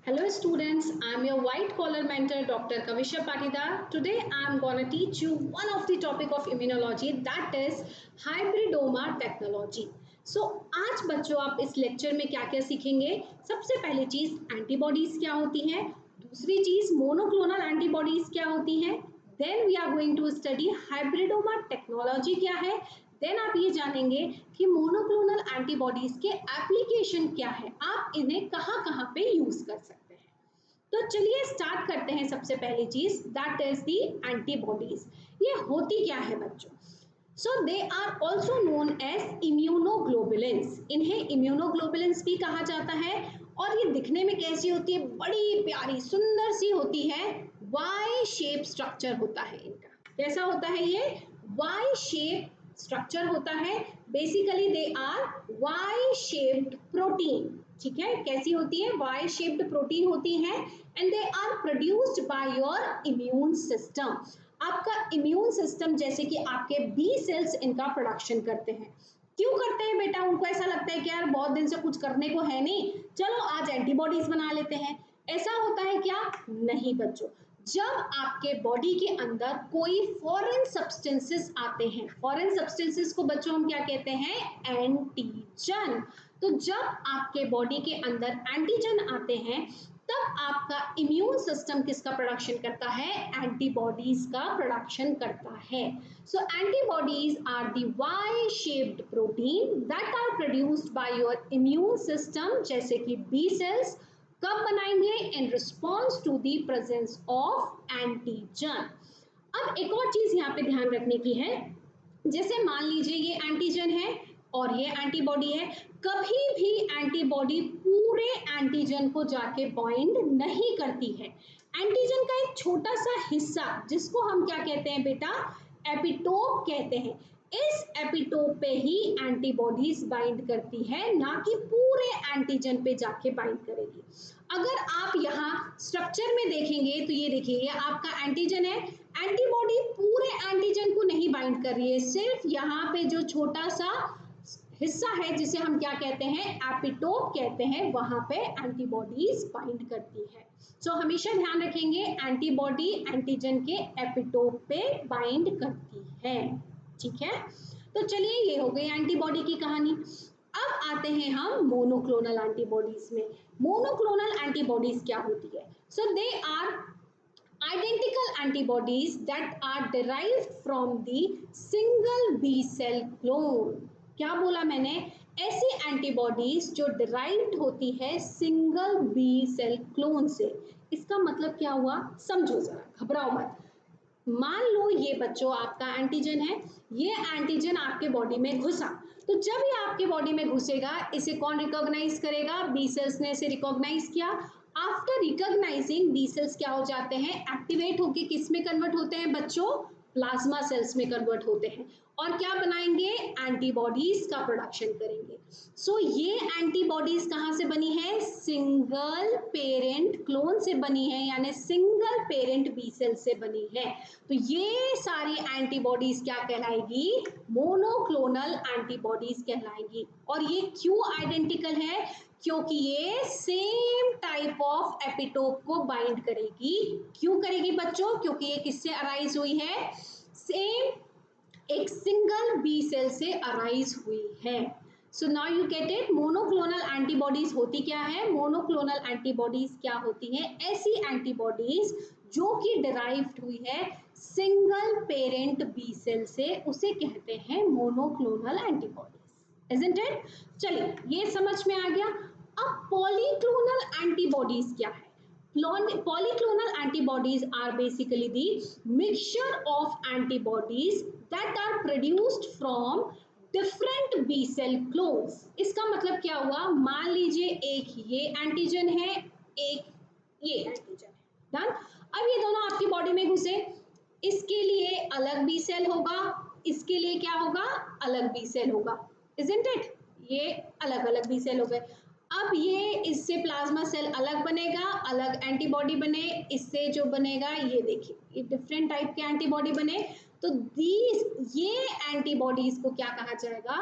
Hello students, I am your white collar mentor Dr. Kavisha Patidar. Today I am going to teach you one of the topic of immunology that is hybridoma technology. So आज बच्चों आप इस lecture में क्या क्या सीखेंगे। सबसे पहली चीज एंटीबॉडीज क्या होती हैं, दूसरी चीज मोनोक्लोनल एंटीबॉडीज क्या होती हैं, then we are going to study hybridoma technology क्या है, देन आप ये जानेंगे कि मोनोक्लोनल एंटीबॉडीज के एप्लीकेशन क्या है, आप इन्हें कहाँ कहाँ पे यूज कर सकते हैं। तो चलिए स्टार्ट करते हैं। सबसे पहली चीज दैट इज दी एंटीबॉडीज। ये होती क्या है बच्चों? So they are also known as immunoglobulins. इन्हें इम्यूनोग्लोबुलिन्स भी कहा जाता है और ये दिखने में कैसी होती है, बड़ी प्यारी सुंदर सी होती है। वाई शेप स्ट्रक्चर होता है इनका। कैसा होता है ये? वाई शेप स्ट्रक्चर होता है। Basically they are Y shaped protein. ठीक है, कैसी होती है? वाई शेप्ड प्रोटीन होती है and they are produced by your immune system. आपका इम्यून सिस्टम जैसे कि आपके बी सेल्स इनका प्रोडक्शन करते हैं। क्यों करते हैं बेटा? उनको ऐसा लगता है कि यार बहुत दिन से कुछ करने को है नहीं, चलो आज एंटीबॉडीज बना लेते हैं। ऐसा होता है क्या? नहीं बच्चों, जब आपके बॉडी के अंदर कोई फॉरेन सब्सटेंसेस आते हैं, फॉरेन सब्सटेंसेस को बच्चों हम क्या कहते हैं? एंटीजन। तो जब आपके बॉडी के अंदर एंटीजन आते हैं तब आपका इम्यून सिस्टम किसका प्रोडक्शन करता है? एंटीबॉडीज का प्रोडक्शन करता है। So antibodies are the Y shaped protein that are produced by your immune system, जैसे कि बी सेल्स। कब बनाएंगे? In response to the presence of antigen. अब एक और चीज यहाँ पे ध्यान रखने की है, जैसे मान लीजिए ये एंटीजन है और ये एंटीबॉडी है। कभी भी एंटीबॉडी पूरे एंटीजन को जाके बाइंड नहीं करती है। एंटीजन का एक छोटा सा हिस्सा जिसको हम क्या कहते हैं बेटा? एपिटोप कहते हैं। इस एपिटोप पे ही एंटीबॉडीज बाइंड करती है, ना कि पूरे एंटीजन पे जाके बाइंड करेगी। अगर आप यहाँ स्ट्रक्चर में देखेंगे तो ये देखिए, ये आपका एंटीजन है। एंटीबॉडी पूरे एंटीजन को नहीं बाइंड कर रही है, सिर्फ यहाँ पे जो छोटा सा हिस्सा है जिसे हम क्या कहते हैं? एपिटोप कहते हैं, वहां पे एंटीबॉडीज बाइंड करती है। सो हमेशा ध्यान रखेंगे, एंटीबॉडी एंटीजन के एपिटोप पे बाइंड करती है। ठीक है, तो चलिए ये हो गई एंटीबॉडी की कहानी। अब आते हैं हम मोनोक्लोनल एंटीबॉडीज में। मोनोक्लोनल एंटीबॉडीज क्या होती है? So they are identical antibodies that are derived from the single B cell clone। क्या बोला मैंने? ऐसी एंटीबॉडीज जो डिराइव्ड होती है सिंगल बी सेल क्लोन से। इसका मतलब क्या हुआ? समझो जरा, घबराओ मत। मान लो ये बच्चों आपका एंटीजन है, ये एंटीजन आपके बॉडी में घुसा, तो जब ये आपके बॉडी में घुसेगा इसे कौन रिकॉग्नाइज करेगा? बी सेल्स ने इसे रिकॉग्नाइज किया। आफ्टर रिकॉग्नाइजिंग बी सेल्स क्या हो जाते हैं? एक्टिवेट होके किस में कन्वर्ट होते हैं बच्चों? प्लाज्मा सेल्स में कन्वर्ट होते हैं और क्या बनाएंगे? एंटीबॉडीज का प्रोडक्शन करेंगे। सो ये एंटीबॉडीज कहाँ से बनी है? सिंगल पेरेंट क्लोन से बनी है, यानी सिंगल पेरेंट बी सेल से बनी है। तो ये सारी एंटीबॉडीज क्या कहलाएगी? मोनोक्लोनल एंटीबॉडीज कहलाएंगी। और ये क्यों आइडेंटिकल है? क्योंकि ये सेम टाइप ऑफ एपिटोप को बाइंड करेगी। क्यों करेगी बच्चों? क्योंकि ये किससे अराइज हुई है? सेम एक सिंगल बी सेल से अराइज हुई है। So now you get it. Monoclonal antibodies होती क्या है? मोनोक्लोनल एंटीबॉडीज क्या होती है? ऐसी एंटीबॉडीज जो कि डिराइव्ड हुई है सिंगल पेरेंट बी सेल से, उसे कहते हैं मोनोक्लोनल एंटीबॉडीज। Isn't it? चलिए ये समझ में आ गया। अब पॉलीक्लोनल एंटीबॉडीज क्या है? Polyclonal antibodies are basically the mixture of antibodies that are produced from different B cell clones। इसका मतलब क्या हुआ? मान लीजिए एक ये एंटीजन है, एक ये एंटीजन है। डन। अब ये दोनों आपकी बॉडी में घुसे, इसके लिए अलग बी सेल होगा, इसके लिए क्या होगा? अलग बी सेल होगा। Isn't it? ये अलग अलग बी सेल हो गए। अब ये इससे प्लाज्मा सेल अलग बनेगा, अलग एंटीबॉडी बने, इससे जो बनेगा ये देखिए, ये डिफरेंट टाइप के एंटीबॉडी बने। तो ये एंटीबॉडीज को क्या कहा जाएगा?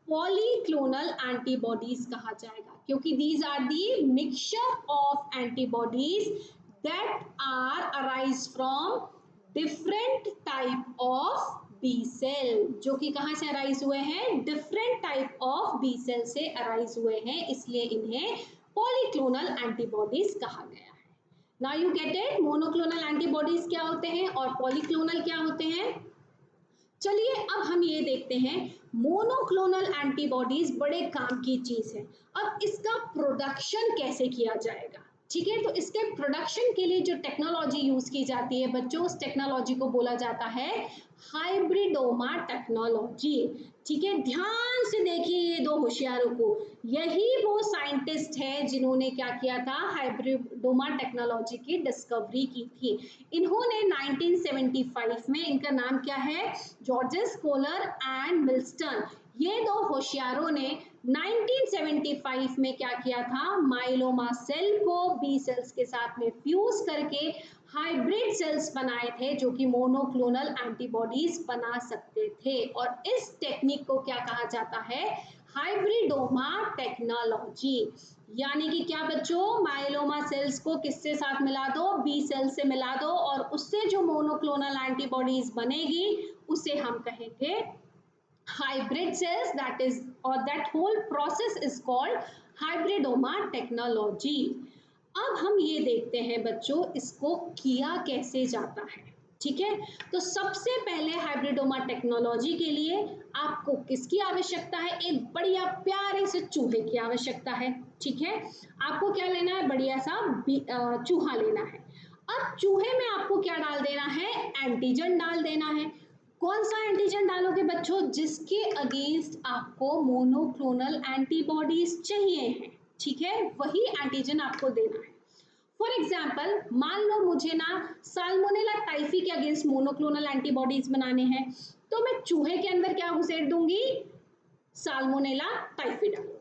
पॉलीक्लोनल एंटीबॉडीज कहा जाएगा, क्योंकि these are the mixture of antibodies that are arise from different type of B cell, जो कि कहाँ से अराइज हुए हैं, different type of B cell से अराइज हुए हैं, इसलिए इन्हें पॉलीक्लोनल एंटीबॉडीज कहा गया है। Now you get it, monoclonal antibodies क्या होते हैं और पॉलीक्लोनल क्या होते हैं। चलिए अब हम ये देखते हैं, मोनोक्लोनल एंटीबॉडीज बड़े काम की चीज है। अब इसका प्रोडक्शन कैसे किया जाएगा, ठीक है। तो इसके प्रोडक्शन के लिए जो टेक्नोलॉजी यूज की जाती है बच्चों, उस टेक्नोलॉजी को बोला जाता है हाइब्रिडोमा टेक्नोलॉजी, ठीक है। ध्यान से देखिए ये दो होशियारों को, यही वो साइंटिस्ट है जिन्होंने क्या किया था, हाइब्रिडोमा टेक्नोलॉजी की डिस्कवरी की थी। इन्होंने 1975 में, इनका नाम क्या है, जॉर्जेस कोलर एंड मिल्स्टन, ये दो होशियारों ने 1975 में क्या किया था, माइलोमा सेल को बी सेल्स के साथ में फ्यूज करके हाइब्रिड सेल्स बनाए थे, जो कि मोनोक्लोनल एंटीबॉडीज बना सकते थे। और इस टेक्निक को क्या कहा जाता है, हाइब्रिडोमा टेक्नोलॉजी। यानी कि क्या बच्चों, माइलोमा सेल्स को किससे साथ मिला दो, बी सेल से मिला दो, और उससे जो मोनोक्लोनल एंटीबॉडीज बनेगी उसे हम कहेंगे hybrid cells, that is, or that whole process is called hybridoma technology। अब हम ये देखते हैं बच्चों, इसको किया कैसे जाता है, ठीक है। तो सबसे पहले हाइब्रिडोमा टेक्नोलॉजी के लिए आपको किसकी आवश्यकता है, एक बढ़िया प्यारे से चूहे की आवश्यकता है, ठीक है। आपको क्या लेना है, बढ़िया सा चूहा लेना है। अब चूहे में आपको क्या डाल देना है, एंटीजन डाल देना है। कौन सा एंटीजन डालोगे बच्चों, जिसके अगेंस्ट आपको मोनोक्लोनल एंटीबॉडीज चाहिए हैं, ठीक है, वही एंटीजन आपको देना है। फॉर एग्जाम्पल मान लो मुझे ना साल्मोनेला टाइफी के अगेंस्ट मोनोक्लोनल एंटीबॉडीज बनाने हैं, तो मैं चूहे के अंदर क्या घुसेड़ दूंगी, साल्मोनेला टाइफी डालूंगी।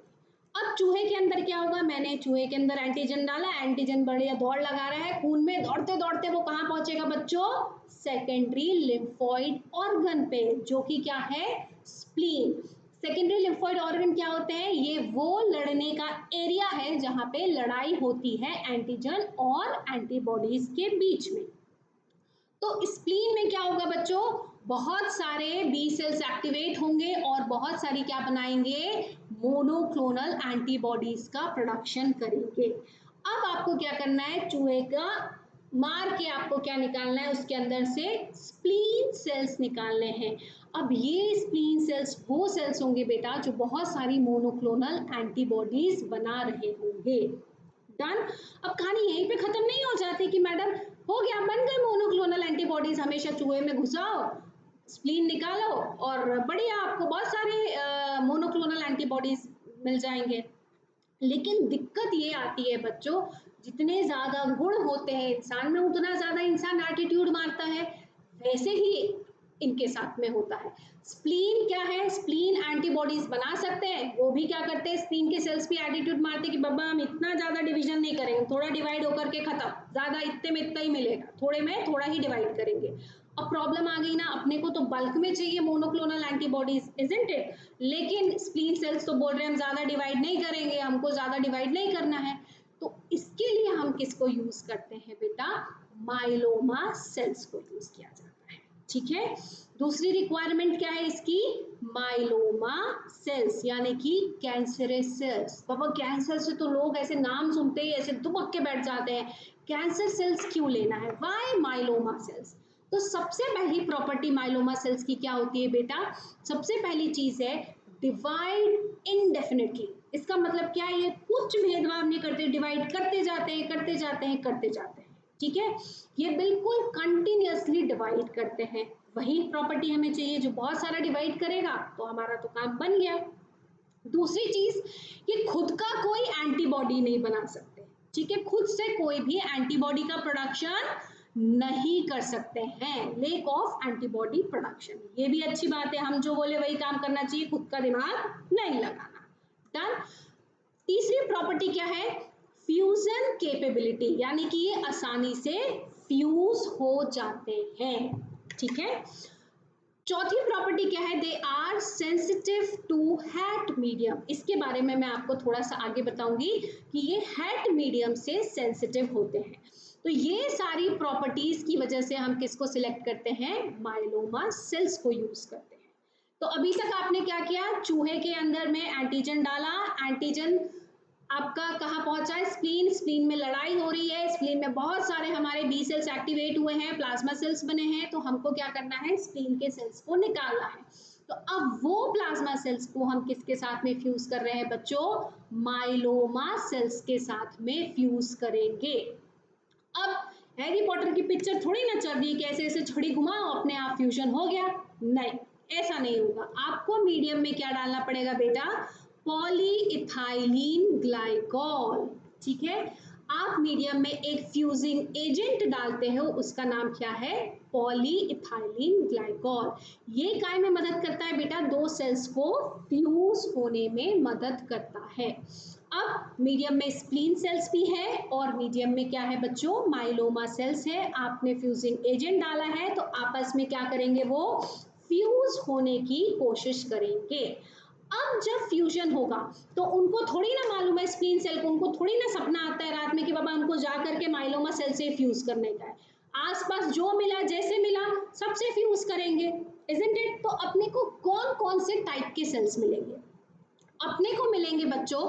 अब चूहे के अंदर क्या होगा, मैंने चूहे के अंदर एंटीजन डाला, एंटीजन बढ़िया दौड़ लगा रहा है खून में, दौड़ते दौड़ते वो कहाँ पहुंचेगा बच्चों, सेकेंडरी लिम्फोइड ऑर्गन पे, जो कि क्या है, स्प्लीन। सेकेंडरी लिम्फोइड ऑर्गन क्या होते हैं, ये वो लड़ने का एरिया है जहां पे लड़ाई होती है एंटीजन और एंटीबॉडीज के बीच में। तो स्प्लीन में क्या होगा बच्चों, बहुत सारे बी सेल्स एक्टिवेट होंगे और बहुत सारी क्या बनाएंगे, मोनोक्लोनल एंटीबॉडीज का प्रोडक्शन करेंगे। अब आपको क्या करना है, चूहे का मार के आपको क्या निकालना है, उसके अंदर से स्प्लीन सेल्स निकालने हैं। अब ये स्प्लीन सेल्स वो सेल्स होंगे बेटा जो बहुत सारी मोनोक्लोनल एंटीबॉडीज बना रहे होंगे। डन। अब कहानी यहीं पे खत्म नहीं हो जाती कि मैडम हो गया, बन गए मोनोक्लोनल एंटीबॉडीज, हमेशा चूहे में घुसाओ, स्प्लीन निकालो और बढ़िया आपको बहुत सारे मोनोक्लोनल एंटीबॉडीज मिल जाएंगे। लेकिन दिक्कत ये आती है बच्चों, जितने ज्यादा गुण होते हैं इंसान में, उतना ज्यादा इंसान एटीट्यूड मारता है, वैसे ही इनके साथ में होता है। स्प्लीन क्या है, स्प्लीन एंटीबॉडीज बना सकते हैं, वो भी क्या करते हैं, स्प्लीन के सेल्स भी एटीट्यूड मारते हैं कि बाबा हम इतना ज्यादा डिवीजन नहीं करेंगे, थोड़ा डिवाइड होकर के खत्म, ज्यादा इतने में इतना ही मिलेगा, थोड़े में थोड़ा ही डिवाइड करेंगे। अब प्रॉब्लम आ गई ना, अपने को तो बल्क में चाहिए मोनोक्लोनल एंटीबॉडीज, इजंट इट, लेकिन स्प्लीन सेल्स तो बोल रहे हैं हम ज्यादा डिवाइड नहीं करेंगे, हमको ज्यादा डिवाइड नहीं करना है। तो इसके लिए हम किसको यूज करते हैं बेटा, माइलोमा सेल्स को यूज किया जाता है, ठीक है। दूसरी रिक्वायरमेंट क्या है इसकी, माइलोमा सेल्स यानी कि कैंसरस सेल्स। बाबा कैंसर से तो लोग ऐसे नाम सुनते ही ऐसे दुबक के बैठ जाते हैं, कैंसर सेल्स क्यों लेना है, व्हाई माइलोमा सेल्स। तो सबसे पहली प्रॉपर्टी माइलोमा सेल्स की क्या होती है बेटा, सबसे पहली चीज है डिवाइड इनडेफिनेटली। इसका मतलब क्या है, ये कुछ भेदभाव नहीं करते, डिवाइड करते जाते हैं करते जाते हैं करते जाते हैं, ठीक है। ये बिल्कुल कंटिन्यूअसली डिवाइड करते हैं, वही प्रॉपर्टी हमें चाहिए जो बहुत सारा डिवाइड करेगा, तो हमारा तो काम बन गया। दूसरी चीज, ये खुद का कोई एंटीबॉडी नहीं बना सकते, ठीक है, खुद से कोई भी एंटीबॉडी का प्रोडक्शन नहीं कर सकते हैं, लेक ऑफ एंटीबॉडी प्रोडक्शन। ये भी अच्छी बात है, हम जो बोले वही काम करना चाहिए, खुद का दिमाग नहीं लगाना। डन। तीसरी प्रॉपर्टी क्या है, फ्यूजन केपेबिलिटी, यानी कि ये आसानी से फ्यूज हो जाते हैं, ठीक है। चौथी प्रॉपर्टी क्या है, they are sensitive to heat medium. इसके बारे में मैं आपको थोड़ा सा आगे बताऊंगी कि ये हैट मीडियम से सेंसिटिव होते हैं। तो ये सारी प्रॉपर्टीज की वजह से हम किसको सिलेक्ट करते हैं, माइलोमा सेल्स को यूज करते हैं। तो अभी तक आपने क्या किया, चूहे के अंदर में एंटीजन डाला, एंटीजन आपका कहाँ पहुंचा है, स्प्लीन। स्प्लीन में लड़ाई हो रही है, स्प्लीन में बहुत सारे हमारे बी सेल्स एक्टिवेट हुए हैं, प्लाज्मा सेल्स बने हैं, तो हमको क्या करना है, स्प्लीन के सेल्स को निकालना है। तो अब वो प्लाज्मा सेल्स को हम किसके साथ में फ्यूज कर रहे हैं बच्चों, माइलोमा सेल्स के साथ में फ्यूज करेंगे। अब हैरी पॉटर की पिक्चर थोड़ी ना चल रही है कि ऐसे ऐसे छड़ी घुमाओ अपने आप फ्यूजन हो गया, नहीं, ऐसा नहीं होगा। आपको मीडियम में क्या डालना पड़ेगा बेटा, पॉलीइथाइलीन ग्लाइकॉल, ठीक है। आप मीडियम में एक फ्यूजिंग एजेंट डालते हो, उसका नाम क्या है, पॉलीइथाइलीन ग्लाइकॉल। ये काय में मदद करता है बेटा, दो सेल्स को फ्यूज होने में मदद करता है। अब मीडियम में स्प्लीन सेल्स भी है और मीडियम में क्या है बच्चों, माइलोमा सेल्स है। आपने फ्यूजिंग एजेंट डाला है तो आपस में क्या करेंगे, वो फ्यूज होने की कोशिश करेंगे। अब जब फ्यूजन होगा तो उनको थोड़ी ना मालूम है, स्प्लीन सेल को उनको थोड़ी ना सपना आता है रात में कि बाबा हमको जा करके माइलोमा सेल से फ्यूज करने का है। आसपास जो मिला, जैसे मिला, सबसे फ्यूज करेंगे, इजंट इट। तो अपने को कौन कौन से टाइप के सेल्स मिलेंगे, अपने को मिलेंगे बच्चों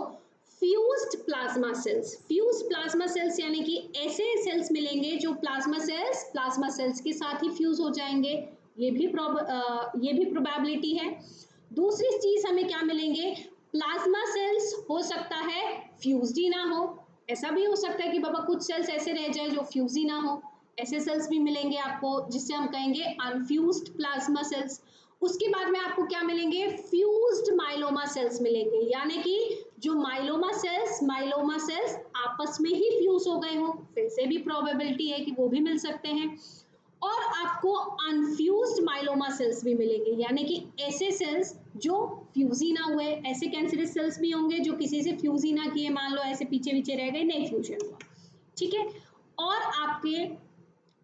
fused plasma cells. Fuse plasma cells यानी कि ऐसे सेल्स मिलेंगे जो प्लाज्मा सेल्स के साथ ही फ्यूज हो जाएंगे, ये भी प्रोबेबिलिटी है। दूसरी चीज हमें क्या मिलेंगे, प्लाज्मा सेल्स हो सकता है फ्यूज्ड ही ना हो, ऐसा भी हो सकता है कि बाबा कुछ सेल्स ऐसे रह जाए जो फ्यूज ही ना हो, ऐसे सेल्स भी मिलेंगे आपको, जिससे हम कहेंगे अनफ्यूज्ड प्लाज्मा सेल्स। उसके बाद में आपको क्या मिलेंगे, फ्यूज्ड माइलोमा सेल्स मिलेंगे, यानी कि जो माइलोमा सेल्स आपस में ही फ्यूज हो गए हो, फिर से भी प्रोबेबिलिटी है कि वो भी मिल सकते हैं। और आपको अनफ्यूज्ड माइलोमा सेल्स भी मिलेंगे, यानी कि ऐसे सेल्स जो फ्यूज ही ना हुए। ऐसे कैंसरस सेल्स भी होंगे जो किसी से फ्यूज ही ना किए, मान लो ऐसे पीछे पीछे रह गए, नहीं फ्यूजन हुआ, ठीक है। और आपके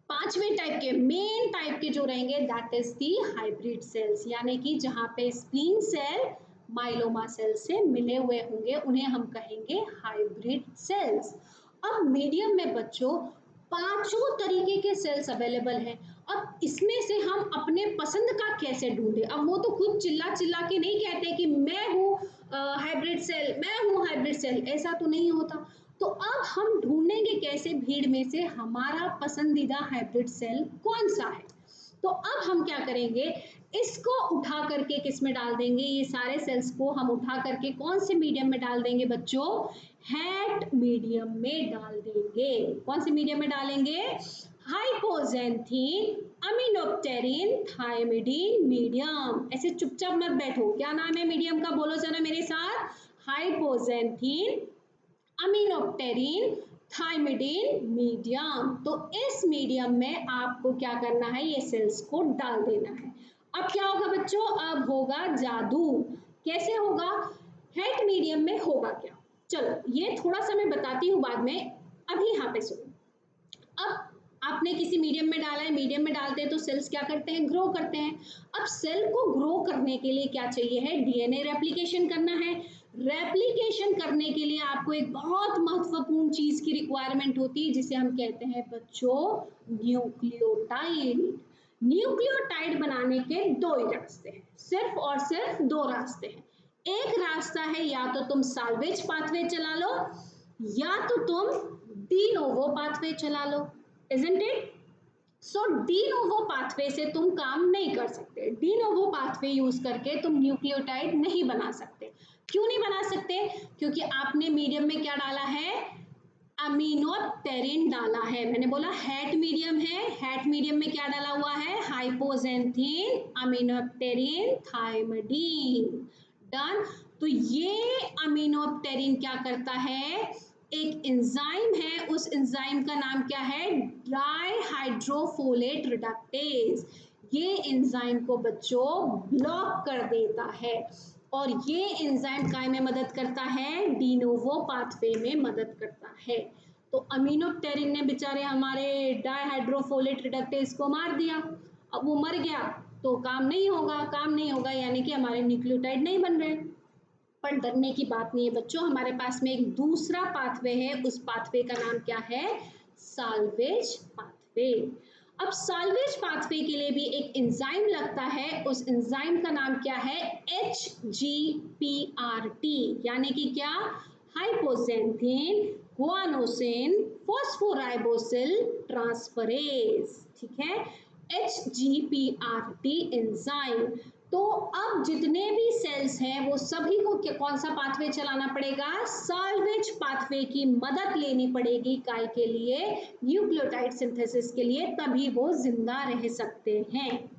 पांचवें टाइप के, मेन टाइप के जो रहेंगे, that is the hybrid cells, यानी कि जहां पे स्प्लीन सेल माइलोमा सेल से मिले हुए होंगे, उन्हें हम कहेंगे हाइब्रिड सेल्स। अब मीडियम में बच्चों पांचों तरीके के सेल्स अवेलेबल हैं। अब इसमें से हम अपने पसंद का कैसे ढूंढे, अब वो तो खुद चिल्ला चिल्ला के नहीं कहते कि मैं हूँ हाइब्रिड सेल, मैं हूँ हाइब्रिड सेल, ऐसा तो नहीं होता। तो अब हम ढूंढेंगे कैसे भीड़ में से हमारा पसंदीदा हाइब्रिड सेल कौन सा है। तो अब हम क्या करेंगे, इसको उठा करके किस में डाल देंगे, ये सारे सेल्स को हम उठा करके कौन से मीडियम में डाल देंगे बच्चों, हैट मीडियम में डाल देंगे। कौन से मीडियम में डालेंगे, हाइपोजेंथीन अमीनोप्टेरिन थायमिडीन मीडियम। ऐसे चुपचाप मत बैठो, क्या नाम है मीडियम का, बोलो जरा मेरे साथ, हाइपोजेंथीन अमीनोप्टेरिन थाइमिडीन मीडियम। तो इस मीडियम में आपको क्या करना है, ये सेल्स को डाल देना है। अब क्या होगा बच्चों, अब होगा जादू। कैसे होगा, हेट मीडियम में होगा क्या, चलो ये थोड़ा सा मैं बताती हूँ बाद में, अभी यहाँ पे सुनो। अब आपने किसी मीडियम में डाला है, मीडियम में डालते हैं तो सेल्स क्या करते हैं, ग्रो करते हैं। अब सेल को ग्रो करने के लिए क्या चाहिए है, डीएनए रेप्लिकेशन करना है। रेप्लिकेशन करने के लिए आपको एक बहुत महत्वपूर्ण चीज की रिक्वायरमेंट होती है, जिसे हम कहते हैं बच्चों न्यूक्लियोटाइड। न्यूक्लियोटाइड बनाने के दो ही रास्ते हैं, सिर्फ और सिर्फ दो रास्ते हैं। एक रास्ता है, या तो तुम साल्वेज पाथवे चला लो, या तो तुम डी नोवो पाथवे चला लो, isn't it. So de novo pathway से तुम काम नहीं कर सकते, डी नोवो पाथवे यूज करके तुम न्यूक्लियोटाइड नहीं बना सकते। क्यों नहीं बना सकते, क्योंकि आपने मीडियम में क्या डाला है, अमीनोप्टेरिन डाला है। मैंने बोला हैट मीडियम है, हैट मीडियम में क्या डाला हुआ है, हाइपोजेंथीन अमीनोप्टेरिन थाइमिडीन, डन। तो ये अमीनोप्टेरिन क्या करता है, एक एंजाइम है, उस एंजाइम का नाम क्या है, डाई हाइड्रोफोलेट रिडक्टेज। ये एंजाइम को बच्चों ब्लॉक कर देता है, और ये एंजाइम काय में मदद करता है, डीनोवो पाथवे में मदद करता है। तो अमीनोप्टेरिन ने बेचारे हमारे डाई हाइड्रोफोलेट रिडक्टेज को मार दिया, अब वो मर गया, तो काम नहीं होगा, काम नहीं होगा यानी कि हमारे न्यूक्लियोटाइड नहीं बन रहे। पर डरने की बात नहीं है बच्चों, हमारे पास में एक दूसरा पाथवे है, उस पाथवे का नाम क्या है? Salvage pathway. अब साल्वेज पाथवे के लिए भी एक एंजाइम लगता है, उस एंजाइम का नाम क्या है? HGPRT, यानी कि क्या? Hypoxanthine guanosine फॉस्फोराइबोसिल transferase. ठीक है, HGPRT एंजाइम। तो अब जितने भी सेल्स हैं वो सभी को कौन सा पाथवे चलाना पड़ेगा? साल्वेज पाथवे की मदद लेनी पड़ेगी। काय के लिए? न्यूक्लियोटाइड सिंथेसिस के लिए, तभी वो जिंदा रह सकते हैं।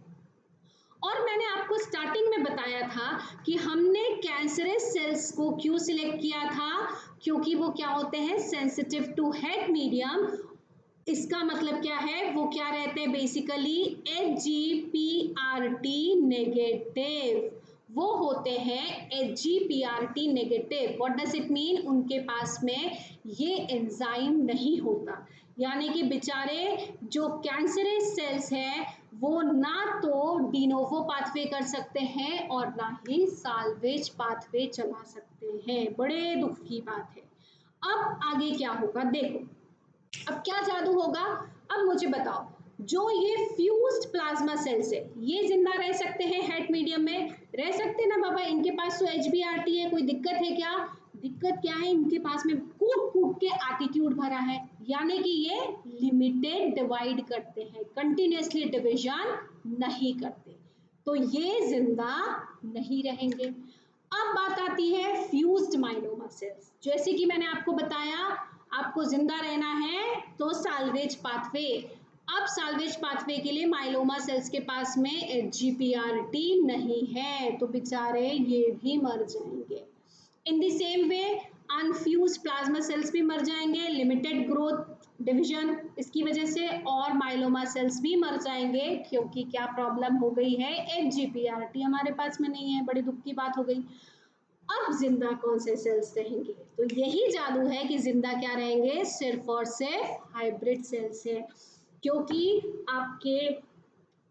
और मैंने आपको स्टार्टिंग में बताया था कि हमने कैंसरस सेल्स को क्यों सिलेक्ट किया था? क्योंकि वो क्या होते हैं? Sensitive to heat medium. इसका मतलब क्या है? वो क्या रहते हैं बेसिकली? HGPRT negative. वो होते हैं HGPRT negative. What does it mean? उनके पास में ये एंजाइम नहीं होता, यानी कि बेचारे जो कैंसरस सेल्स हैं वो ना तो डिनोवो पाथवे कर सकते हैं और ना ही साल्वेज पाथवे चला सकते हैं। बड़े दुख की बात है। अब आगे क्या होगा देखो, अब क्या जादू होगा? अब मुझे बताओ, जो ये फ्यूज्ड प्लाज्मा सेल्स है ये जिंदा रह सकते हैं हेट मीडियम में? रह सकते ना बाबा, इनके पास तो HBRT है, कोई दिक्कत है क्या? दिक्कत क्या है? इनके पास में कूट कूट के एटीट्यूड भरा है, यानी कि ये लिमिटेड डिवाइड करते हैं, कंटिन्यूअसली डिवीजन नहीं करते, तो ये जिंदा नहीं रहेंगे। अब बात आती है फ्यूज्ड माइलोमा सेल्स। जैसे कि मैंने आपको बताया, आपको जिंदा रहना है तो साल्वेज पाथवे। अब साल्वेज पाथवे के लिए माइलोमा सेल्स के पास में HGPRT नहीं है, तो बेचारे ये भी मर जाएंगे। In the same way अनफ्यूज plasma cells भी मर जाएंगे, लिमिटेड ग्रोथ डिवीजन इसकी वजह से, और माइलोमा सेल्स भी मर जाएंगे क्योंकि क्या प्रॉब्लम हो गई है? HGPRT हमारे पास में नहीं है। बड़ी दुख की बात हो गई। अब जिंदा कौन से सेल्स रहेंगे? तो यही जादू है कि जिंदा क्या रहेंगे? सिर्फ और सिर्फ हाइब्रिड सेल्स है, क्योंकि आपके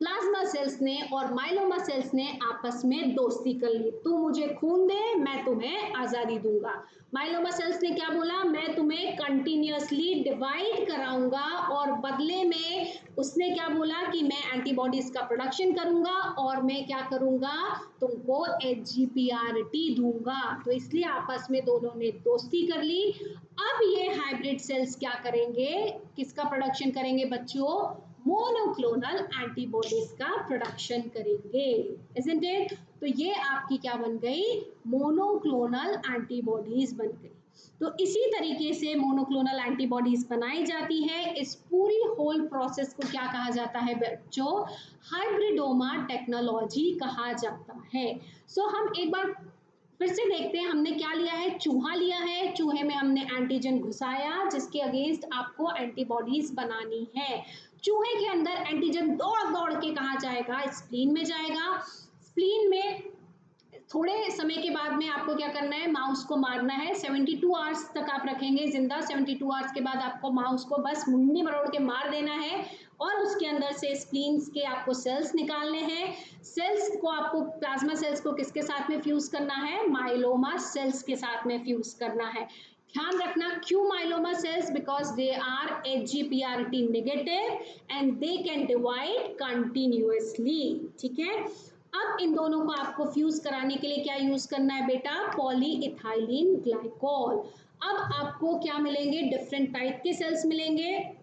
प्लाज्मा सेल्स ने और माइलोमा सेल्स ने आपस में दोस्ती कर ली। तू मुझे खून दे, मैं तुम्हें आजादी दूंगा। माइलोमा सेल्स ने क्या बोला? मैं तुम्हें कंटिन्यूअसली डिवाइड कराऊंगा, और बदले में उसने क्या बोला कि मैं एंटीबॉडीज का प्रोडक्शन करूंगा और मैं क्या करूंगा? तुमको HGPRT दूंगा। तो इसलिए आपस में दोनों ने दोस्ती कर ली। अब ये हाइब्रिड सेल्स क्या करेंगे? किसका प्रोडक्शन करेंगे बच्चों? मोनोक्लोनल एंटीबॉडीज का प्रोडक्शन करेंगे, इजंट इट? तो ये आपकी क्या बन गई? मोनोक्लोनल एंटीबॉडीज बन गई। तो इसी तरीके से मोनोक्लोनल एंटीबॉडीज बनाई जाती है। इस पूरी होल प्रोसेस को क्या कहा जाता है बच्चों? हाइब्रिडोमा टेक्नोलॉजी कहा जाता है। सो हम एक बार फिर से देखते हैं, हमने क्या लिया है? चूहा लिया है। चूहे में हमने एंटीजन घुसाया जिसके अगेंस्ट आपको एंटीबॉडीज बनानी है। चूहे के अंदर एंटीजन दौड़ दौड़ के कहाँ जाएगा? स्प्लीन में जाएगा। स्प्लीन में थोड़े समय के बाद में आपको क्या करना है? माउस को मारना है। 72 आवर्स तक आप रखेंगे जिंदा। 72 आवर्स के बाद आपको माउस को बस मुंडी मरोड़ के मार देना है, और उसके अंदर से स्प्लीन्स के आपको सेल्स निकालने हैं। सेल्स को आपको, प्लाज्मा सेल्स को किसके साथ में फ्यूज करना है? माइलोमा सेल्स के साथ में फ्यूज करना है। ध्यान रखना, क्यों myeloma cells? Because they are HGPRT negative and they can divide continuously. ठीक है, अब इन दोनों को आपको फ्यूज कराने के लिए क्या यूज करना है बेटा? Polyethylene glycol. अब आपको क्या मिलेंगे? डिफरेंट टाइप के सेल्स मिलेंगे।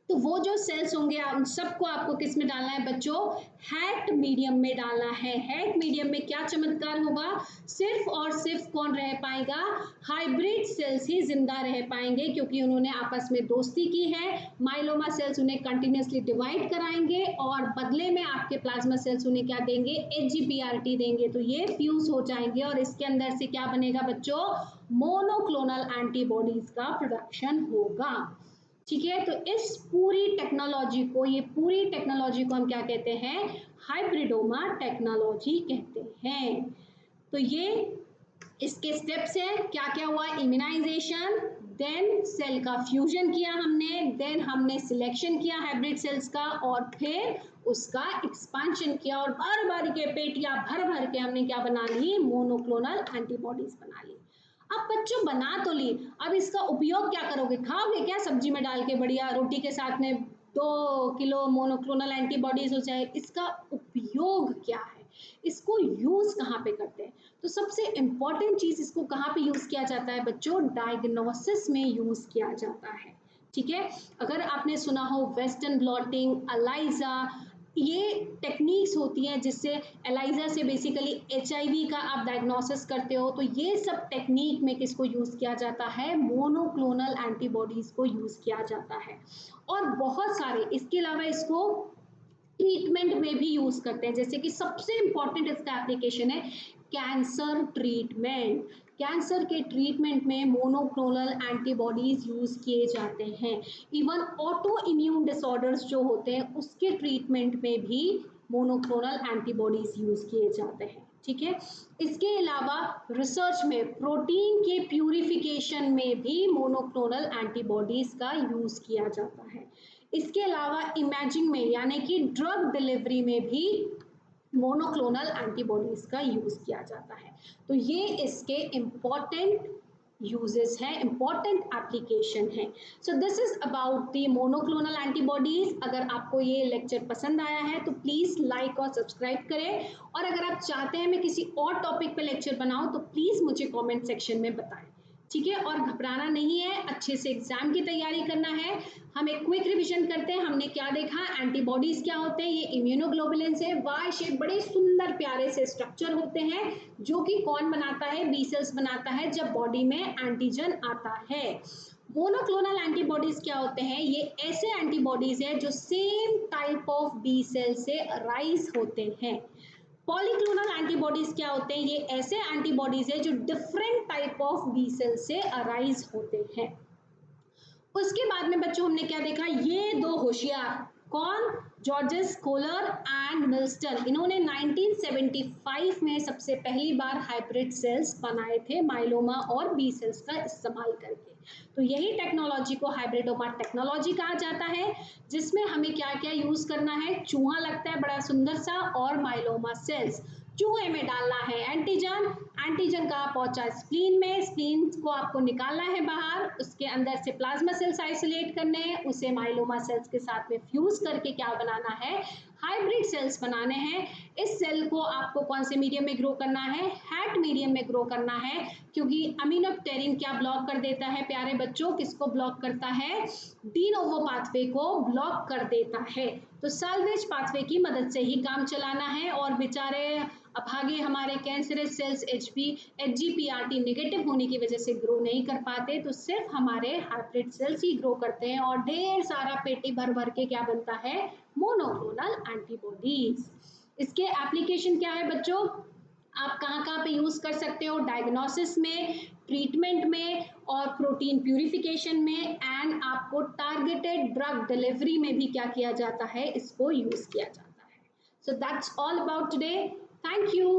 तो वो जो सेल्स होंगे उन सबको आपको किस में डालना है बच्चों? हैट मीडियम में डालना है। हैट मीडियम में क्या चमत्कार होगा? सिर्फ और सिर्फ कौन रह पाएगा? हाइब्रिड सेल्स ही जिंदा रह पाएंगे, क्योंकि उन्होंने आपस में दोस्ती की है। माइलोमा सेल्स उन्हें कंटिन्यूअसली डिवाइड कराएंगे और बदले में आपके प्लाज्मा सेल्स उन्हें क्या देंगे? HGPRT देंगे। तो ये फ्यूज हो जाएंगे और इसके अंदर से क्या बनेगा बच्चों? मोनोक्लोनल एंटीबॉडीज का प्रोडक्शन होगा। ठीक है, तो इस पूरी टेक्नोलॉजी को, ये पूरी टेक्नोलॉजी को हम क्या कहते हैं? हाइब्रिडोमा टेक्नोलॉजी कहते हैं। तो ये इसके स्टेप्स है। क्या क्या हुआ? इम्यूनाइजेशन, देन सेल का फ्यूजन किया हमने, देन हमने सिलेक्शन किया हाइब्रिड सेल्स का, और फिर उसका एक्सपांशन किया और भर भर के पेटियां भर भर के हमने क्या बना ली, मोनोक्लोनल एंटीबॉडीज बना ली। अब बच्चों बना तो ली, अब इसका उपयोग क्या करोगे, खाओगे क्या सब्जी में डाल के बढ़िया रोटी के साथ में 2 किलो मोनोक्लोनल एंटीबॉडीज हो जाए, इसका उपयोग क्या है, इसको यूज कहाँ पे करते हैं? तो सबसे इंपॉर्टेंट चीज इसको कहाँ पे यूज किया जाता है बच्चों, डायग्नोसिस में यूज किया जाता है। ठीक है, अगर आपने सुना हो वेस्टर्न ब्लॉटिंग, एलाइजा, ये टेक्निक्स होती हैं जिससे एलाइजा से बेसिकली एचआईवी का आप डायग्नोसिस करते हो, तो ये सब टेक्निक में किसको यूज किया जाता है, मोनोक्लोनल एंटीबॉडीज को यूज किया जाता है। और बहुत सारे इसके अलावा इसको ट्रीटमेंट में भी यूज करते हैं, जैसे कि सबसे इंपॉर्टेंट इसका एप्लीकेशन है कैंसर ट्रीटमेंट। कैंसर के ट्रीटमेंट में मोनोक्लोनल एंटीबॉडीज यूज किए जाते हैं। इवन ऑटो इम्यून डिसऑर्डर्स जो होते हैं उसके ट्रीटमेंट में भी मोनोक्लोनल एंटीबॉडीज यूज किए जाते हैं। ठीक है, इसके अलावा रिसर्च में प्रोटीन के प्यूरिफिकेशन में भी मोनोक्लोनल एंटीबॉडीज का यूज किया जाता है। इसके अलावा इमेजिंग में यानी कि ड्रग डिलीवरी में भी मोनोक्लोनल एंटीबॉडीज का यूज किया जाता है। तो ये इसके इंपॉर्टेंट यूजेस है, इंपॉर्टेंट एप्लीकेशन है। So this is about the monoclonal antibodies. अगर आपको ये लेक्चर पसंद आया है तो प्लीज लाइक और सब्सक्राइब करें, और अगर आप चाहते हैं मैं किसी और टॉपिक पे लेक्चर बनाऊं तो प्लीज मुझे कमेंट सेक्शन में बताएं। ठीक है, और घबराना नहीं है, अच्छे से एग्जाम की तैयारी करना है। हम एक क्विक रिवीजन करते हैं, हमने क्या देखा, एंटीबॉडीज क्या होते हैं, ये इम्यूनोग्लोबुलिन्स है, वाई शेप बड़े सुंदर प्यारे से स्ट्रक्चर होते हैं जो कि कौन बनाता है, बी सेल्स बनाता है जब बॉडी में एंटीजन आता है। मोनोक्लोनल एंटीबॉडीज क्या होते हैं, ये ऐसे एंटीबॉडीज है जो same type of B cell से राइज होते हैं। पॉलीक्लोनल एंटीबॉडीज क्या होते हैं, ये ऐसे एंटीबॉडीज है जो different type of B cell से अराइज होते हैं। उसके बाद में बच्चों हमने क्या देखा, ये दो होशियार, कौन, जॉर्जेस कोलर एंड मिल्स्टन, इन्होंने 1975 में सबसे पहली बार हाइब्रिड सेल्स बनाए थे माइलोमा और बी सेल्स का इस्तेमाल करके। तो यही टेक्नोलॉजी को हाइब्रिडोमा टेक्नोलॉजी कहा जाता है, जिसमें हमें क्या क्या यूज करना है, चूहा लगता है बड़ा सुंदर सा और माइलोमा सेल्स, चूहे में डालना है एंटीजन, एंटीजन कहाँ पहुंचा, स्प्लीन में, स्प्लीन को आपको निकालना है बाहर, उसके अंदर से प्लाज्मा सेल्स आइसोलेट करने हैं, उसे माइलोमा सेल्स के साथ में फ्यूज करके क्या बनाना है, हाइब्रिड सेल्स बनाने हैं। इस सेल को आपको कौन से मीडियम में ग्रो करना है, हैट मीडियम में ग्रो करना है, क्योंकि अमीनोप्टेरिन क्या ब्लॉक कर देता है प्यारे बच्चों, किसको ब्लॉक करता है, डी नोवो पाथवे को ब्लॉक कर देता है। तो साल्वेज पाथवे की मदद से ही काम चलाना है, और बेचारे अभागे हमारे कैंसरस सेल्स एचजीपीआरटी नेगेटिव होने की वजह से ग्रो नहीं कर पाते, तो सिर्फ हमारे हाइब्रिड सेल्स ही ग्रो करते हैं, और ढेर सारा पेटी भर भर के क्या बनता है, मोनोक्लोनल एंटीबॉडीज। इसके एप्लीकेशन क्या है बच्चों, आप कहाँ कहाँ पे यूज कर सकते हो, डायग्नोसिस में, ट्रीटमेंट में, और प्रोटीन प्यूरिफिकेशन में, एंड आपको टारगेटेड ड्रग डिलीवरी में भी क्या किया जाता है, इसको यूज किया जाता है। So that's all about today. Thank you.